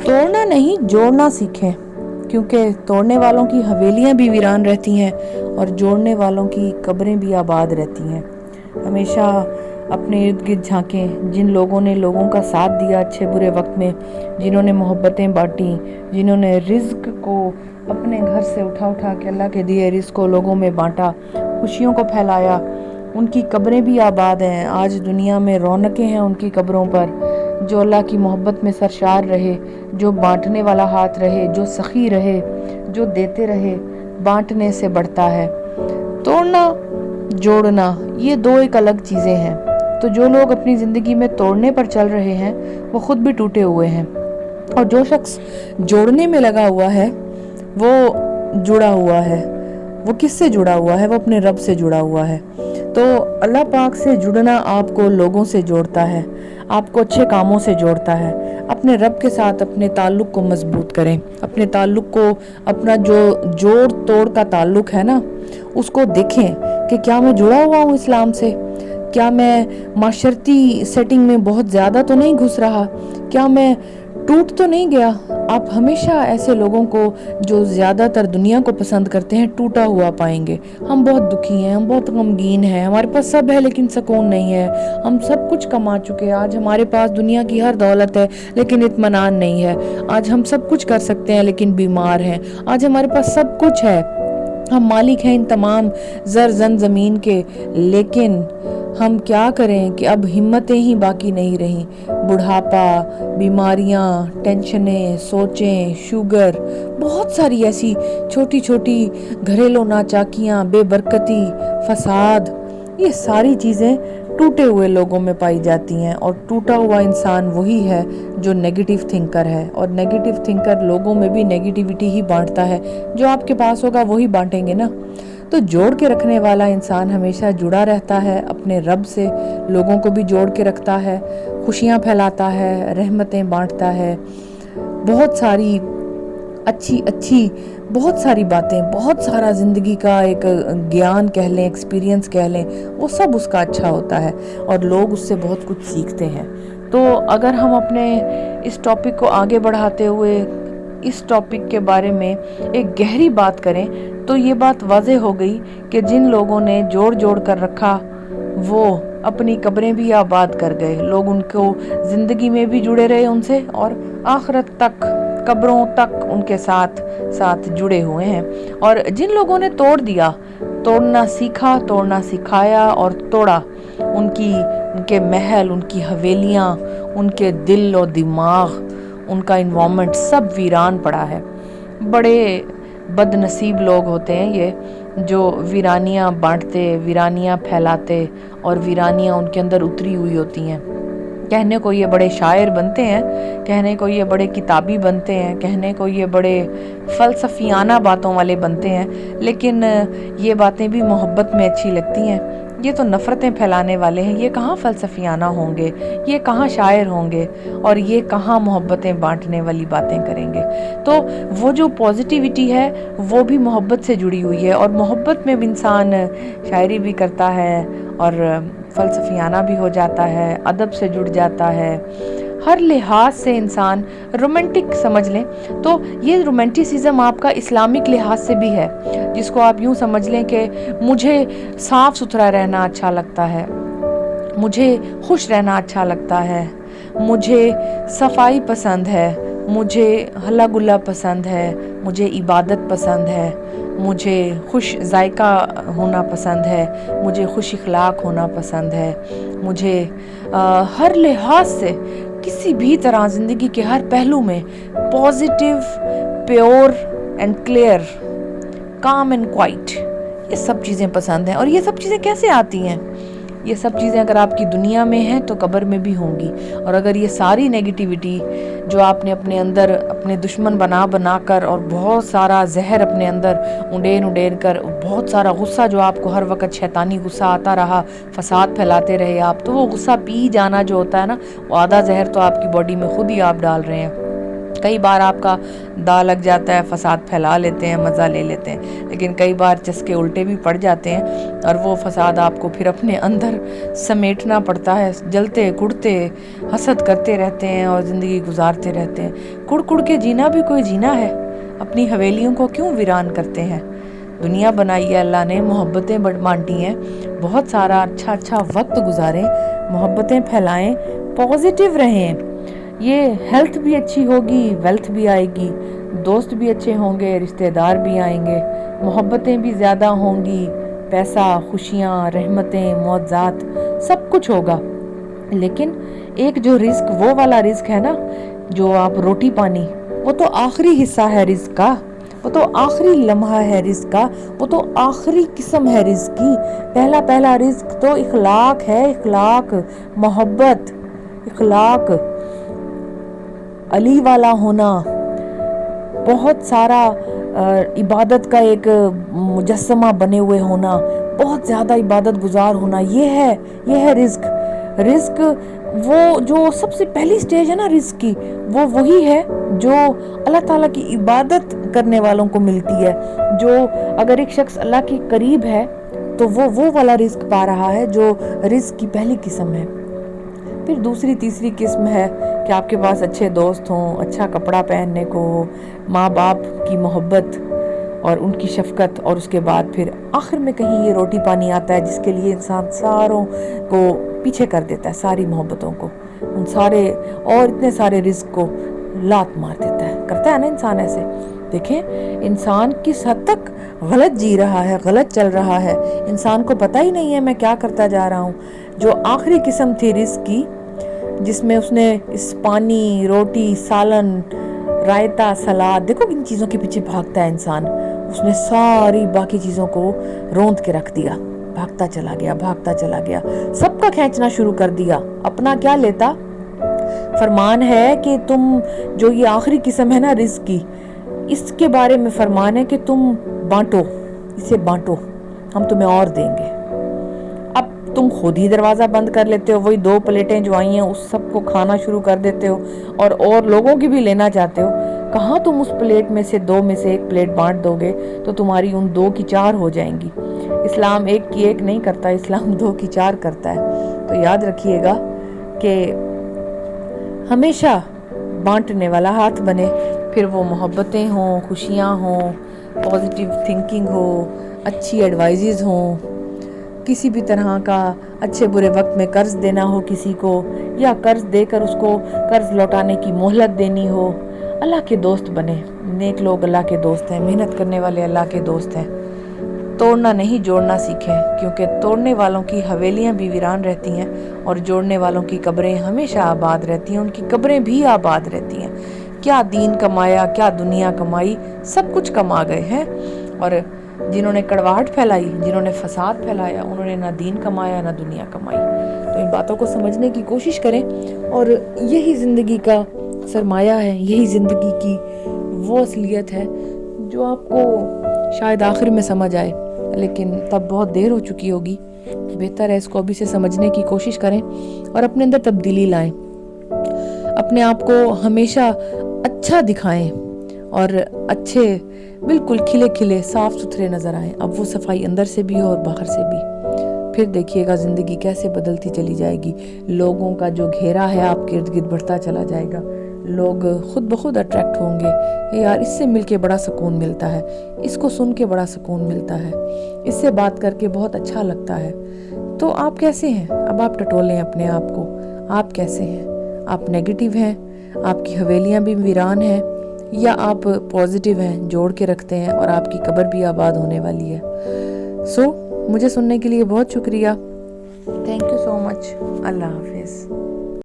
توڑنا نہیں جوڑنا سیکھیں، کیونکہ توڑنے والوں کی حویلیاں بھی ویران رہتی ہیں اور جوڑنے والوں کی قبریں بھی آباد رہتی ہیں۔ ہمیشہ اپنے ارد گرد جھانکیں، جن لوگوں نے لوگوں کا ساتھ دیا اچھے برے وقت میں، جنہوں نے محبتیں بانٹیں، جنہوں نے رزق کو اپنے گھر سے اٹھا کے اللہ کے دیے رزق کو لوگوں میں بانٹا، خوشیوں کو پھیلایا، ان کی قبریں بھی آباد ہیں۔ آج دنیا میں رونقیں ہیں ان کی قبروں پر۔ جو اللہ کی محبت میں سرشار رہے، جو بانٹنے والا ہاتھ رہے، جو سخی رہے، جو دیتے رہے، بانٹنے سے بڑھتا ہے۔ توڑنا جوڑنا یہ دو ایک الگ چیزیں ہیں۔ تو جو لوگ اپنی زندگی میں توڑنے پر چل رہے ہیں وہ خود بھی ٹوٹے ہوئے ہیں، اور جو شخص جوڑنے میں لگا ہوا ہے وہ جڑا ہوا ہے۔ وہ کس سے جڑا ہوا ہے؟ وہ اپنے رب سے جڑا ہوا ہے۔ تو اللہ پاک سے جڑنا آپ کو لوگوں سے جوڑتا ہے، آپ کو اچھے کاموں سے جوڑتا ہے۔ اپنے رب کے ساتھ اپنے تعلق کو مضبوط کریں، اپنے تعلق کو، اپنا جو جوڑ توڑ کا تعلق ہے نا، اس کو دیکھیں کہ کیا میں جڑا ہوا ہوں اسلام سے؟ کیا میں معاشرتی سیٹنگ میں بہت زیادہ تو نہیں گھس رہا؟ کیا میں ٹوٹ تو نہیں گیا؟ آپ ہمیشہ ایسے لوگوں کو جو زیادہ تر دنیا کو پسند کرتے ہیں ٹوٹا ہوا پائیں گے۔ ہم بہت دکھی ہیں، ہم بہت غمگین ہیں، ہمارے پاس سب ہے لیکن سکون نہیں ہے، ہم سب کچھ کما چکے، آج ہمارے پاس دنیا کی ہر دولت ہے لیکن اطمینان نہیں ہے، آج ہم سب کچھ کر سکتے ہیں لیکن بیمار ہیں، آج ہمارے پاس سب کچھ ہے، ہم مالک ہیں ان تمام زر زمین کے، لیکن ہم کیا کریں کہ اب ہمتیں ہی باقی نہیں رہیں۔ بڑھاپا، بیماریاں، ٹینشنیں، سوچیں، شوگر، بہت ساری ایسی چھوٹی چھوٹی گھریلو ناچاکیاں، بے برکتی، فساد، یہ ساری چیزیں ٹوٹے ہوئے لوگوں میں پائی جاتی ہیں۔ اور ٹوٹا ہوا انسان وہی ہے جو نیگیٹو تھنکر ہے، اور نیگیٹو تھنکر لوگوں میں بھی نیگیٹیوٹی ہی بانٹتا ہے۔ جو آپ کے پاس ہوگا وہی بانٹیں گے نا۔ تو جوڑ کے رکھنے والا انسان ہمیشہ جڑا رہتا ہے اپنے رب سے، لوگوں کو بھی جوڑ کے رکھتا ہے، خوشیاں پھیلاتا ہے، رحمتیں بانٹتا ہے، بہت ساری اچھی بہت ساری باتیں، بہت سارا زندگی کا ایک گیان کہہ لیں، ایکسپیرینس کہہ لیں، وہ سب اس کا اچھا ہوتا ہے اور لوگ اس سے بہت کچھ سیکھتے ہیں۔ تو اگر ہم اپنے اس ٹاپک کو آگے بڑھاتے ہوئے اس ٹاپک کے بارے میں ایک گہری بات کریں تو یہ بات واضح ہو گئی کہ جن لوگوں نے جوڑ کر رکھا وہ اپنی قبریں بھی آباد کر گئے۔ لوگ ان کو زندگی میں بھی جڑے رہے ان سے، اور آخرت تک، قبروں تک ان کے ساتھ جڑے ہوئے ہیں۔ اور جن لوگوں نے توڑ دیا، توڑنا سیکھا، توڑنا سکھایا اور توڑا، ان کے محل، ان کی حویلیاں، ان کے دل و دماغ، ان کا انوائرمنٹ سب ویران پڑا ہے۔ بڑے بد نصیب لوگ ہوتے ہیں یہ جو ویرانیاں بانٹتے، ویرانیاں پھیلاتے، اور ویرانیاں ان کے اندر اتری ہوئی ہوتی ہیں۔ کہنے کو یہ بڑے شاعر بنتے ہیں، کہنے کو یہ بڑے کتابی بنتے ہیں، کہنے کو یہ بڑے فلسفیانہ باتوں والے بنتے ہیں، لیکن یہ باتیں بھی محبت میں اچھی لگتی ہیں۔ یہ تو نفرتیں پھیلانے والے ہیں، یہ کہاں فلسفیانہ ہوں گے، یہ کہاں شاعر ہوں گے، اور یہ کہاں محبتیں بانٹنے والی باتیں کریں گے۔ تو وہ جو پازیٹیوٹی ہے وہ بھی محبت سے جڑی ہوئی ہے، اور محبت میں بھی انسان شاعری بھی کرتا ہے اور فلسفیانہ بھی ہو جاتا ہے، ادب سے جڑ جاتا ہے، ہر لحاظ سے انسان رومانٹک سمجھ لیں تو یہ رومانٹسزم آپ کا اسلامک لحاظ سے بھی ہے، جس کو آپ یوں سمجھ لیں کہ مجھے صاف ستھرا رہنا اچھا لگتا ہے، مجھے خوش رہنا اچھا لگتا ہے، مجھے صفائی پسند ہے، مجھے ہلا گلا پسند ہے، مجھے عبادت پسند ہے، مجھے خوش ذائقہ ہونا پسند ہے، مجھے خوش اخلاق ہونا پسند ہے، مجھے ہر لحاظ سے کسی بھی طرح زندگی کے ہر پہلو میں positive, pure and clear, calm and quiet, یہ سب چیزیں پسند ہیں۔ اور یہ سب چیزیں کیسے آتی ہیں؟ یہ سب چیزیں اگر آپ کی دنیا میں ہیں تو قبر میں بھی ہوں گی، اور اگر یہ ساری نیگیٹیوٹی جو آپ نے اپنے اندر اپنے دشمن بنا کر، اور بہت سارا زہر اپنے اندر انڈین کر، بہت سارا غصہ جو آپ کو ہر وقت شیطانی غصہ آتا رہا، فساد پھیلاتے رہے آپ، تو وہ غصہ پی جانا جو ہوتا ہے نا، وہ آدھا زہر تو آپ کی باڈی میں خود ہی آپ ڈال رہے ہیں۔ کئی بار آپ کا داء لگ جاتا ہے، فساد پھیلا لیتے ہیں، مزہ لے لیتے ہیں، لیکن کئی بار چسکے الٹے بھی پڑ جاتے ہیں اور وہ فساد آپ کو پھر اپنے اندر سمیٹنا پڑتا ہے، جلتے کڑتے حسد کرتے رہتے ہیں اور زندگی گزارتے رہتے ہیں۔ کڑ کڑ کے جینا بھی کوئی جینا ہے؟ اپنی حویلیوں کو کیوں ویران کرتے ہیں؟ دنیا بنائی ہے اللہ نے، محبتیں بانٹی ہیں، بہت سارا اچھا وقت گزاریں، محبتیں پھیلائیں، پازیٹیو رہیں۔ یہ ہیلتھ بھی اچھی ہوگی، ویلتھ بھی آئے گی، دوست بھی اچھے ہوں گے، رشتہ دار بھی آئیں گے، محبتیں بھی زیادہ ہوں گی، پیسہ، خوشیاں، رحمتیں، معجزات سب کچھ ہوگا۔ لیکن ایک جو رزق، وہ والا رزق ہے نا، جو آپ روٹی پانی، وہ تو آخری حصہ ہے رزق کا، وہ تو آخری لمحہ ہے رزق کا، وہ تو آخری قسم ہے رزق کی۔ پہلا رزق تو اخلاق ہے، اخلاق، محبت، اخلاق، علی والا ہونا، بہت سارا عبادت کا ایک مجسمہ بنے ہوئے ہونا، بہت زیادہ عبادت گزار ہونا، یہ ہے رزق۔ رزق وہ جو سب سے پہلی سٹیج ہے نا رزق کی، وہ وہی ہے جو اللہ تعالیٰ کی عبادت کرنے والوں کو ملتی ہے۔ جو اگر ایک شخص اللہ کے قریب ہے تو وہ والا رزق پا رہا ہے جو رزق کی پہلی قسم ہے۔ پھر دوسری تیسری قسم ہے کہ آپ کے پاس اچھے دوست ہوں، اچھا کپڑا پہننے کو ہو، ماں باپ کی محبت اور ان کی شفقت، اور اس کے بعد پھر آخر میں کہیں یہ روٹی پانی آتا ہے جس کے لیے انسان ساروں کو پیچھے کر دیتا ہے، ساری محبتوں کو، ان سارے اور اتنے سارے رزق کو لات مار دیتا ہے، کرتا ہے نا انسان ایسے۔ دیکھیں انسان کس حد تک غلط جی رہا ہے، غلط چل رہا ہے، انسان کو پتہ ہی نہیں ہے میں کیا کرتا جا رہا ہوں۔ جو آخری قسم تھی رزق کی، جس میں اس نے اس پانی، روٹی، سالن، رائتا، سلاد، دیکھو ان چیزوں کے پیچھے بھاگتا ہے انسان، اس نے ساری باقی چیزوں کو روند کے رکھ دیا، بھاگتا چلا گیا، سب کا کھینچنا شروع کر دیا، اپنا کیا لیتا۔ فرمان ہے کہ تم جو یہ آخری قسم ہے نا رزق کی، اس کے بارے میں فرمان ہے کہ تم بانٹو، اسے بانٹو، ہم تمہیں اور دیں گے۔ اب تم خود ہی دروازہ بند کر لیتے ہو، وہی 2 پلیٹیں جو آئی ہیں اس سب کو کھانا شروع کر دیتے ہو اور لوگوں کی بھی لینا چاہتے ہو۔ کہاں تم اس پلیٹ میں سے 2 میں سے 1 پلیٹ بانٹ دو گے تو تمہاری ان 2 کی 4 ہو جائیں گی۔ اسلام 1 کی 1 نہیں کرتا، اسلام 2 کی 4 کرتا ہے۔ تو یاد رکھیے گا کہ ہمیشہ بانٹنے والا ہاتھ بنے، پھر وہ محبتیں ہوں، خوشیاں ہوں، پازیٹیو تھنکنگ ہو، اچھی ایڈوائزز ہوں، کسی بھی طرح کا اچھے برے وقت میں قرض دینا ہو کسی کو، یا قرض دے کر اس کو قرض لوٹانے کی مہلت دینی ہو۔ اللہ کے دوست بنے، نیک لوگ اللہ کے دوست ہیں، محنت کرنے والے اللہ کے دوست ہیں۔ توڑنا نہیں جوڑنا سیکھیں، کیونکہ توڑنے والوں کی حویلیاں بھی ویران رہتی ہیں اور جوڑنے والوں کی قبریں ہمیشہ آباد رہتی ہیں، ان کی قبریں بھی آباد رہتی ہیں۔ کیا دین کمایا، کیا دنیا کمائی، سب کچھ کما گئے ہیں، اور جنہوں نے کڑواہٹ پھیلائی، جنہوں نے فساد پھیلایا، انہوں نے نہ دین کمایا نہ دنیا کمائی۔ تو ان باتوں کو سمجھنے کی کوشش کریں، اور یہی زندگی کا سرمایہ ہے، یہی زندگی کی وہ اصلیت ہے جو آپ کو شاید آخر میں سمجھ آئے، لیکن تب بہت دیر ہو چکی ہوگی۔ بہتر ہے اس کو ابھی سے سمجھنے کی کوشش کریں اور اپنے اندر تبدیلی لائیں، اپنے آپ کو ہمیشہ اچھا دکھائیں اور اچھے، بالکل کھلے کھلے صاف ستھرے نظر آئیں۔ اب وہ صفائی اندر سے بھی ہو اور باہر سے بھی۔ پھر دیکھیے گا زندگی کیسے بدلتی چلی جائے گی، لوگوں کا جو گھیرا ہے آپ کے ارد گرد بڑھتا چلا جائے گا، لوگ خود بخود اٹریکٹ ہوں گے، یار اس سے مل کے بڑا سکون ملتا ہے، اس کو سن کے بڑا سکون ملتا ہے، اس سے بات کر کے بہت اچھا لگتا ہے۔ تو آپ کیسے ہیں؟ اب آپ ٹٹولیں اپنے آپ کو، آپ کیسے ہیں؟ آپ نیگیٹو ہیں، آپ کی حویلیاں بھی ویران ہیں، یا آپ پازیٹیو ہیں، جوڑ کے رکھتے ہیں اور آپ کی قبر بھی آباد ہونے والی ہے۔ مجھے سننے کے لیے بہت شکریہ، تھینک یو سو مچ، اللہ حافظ۔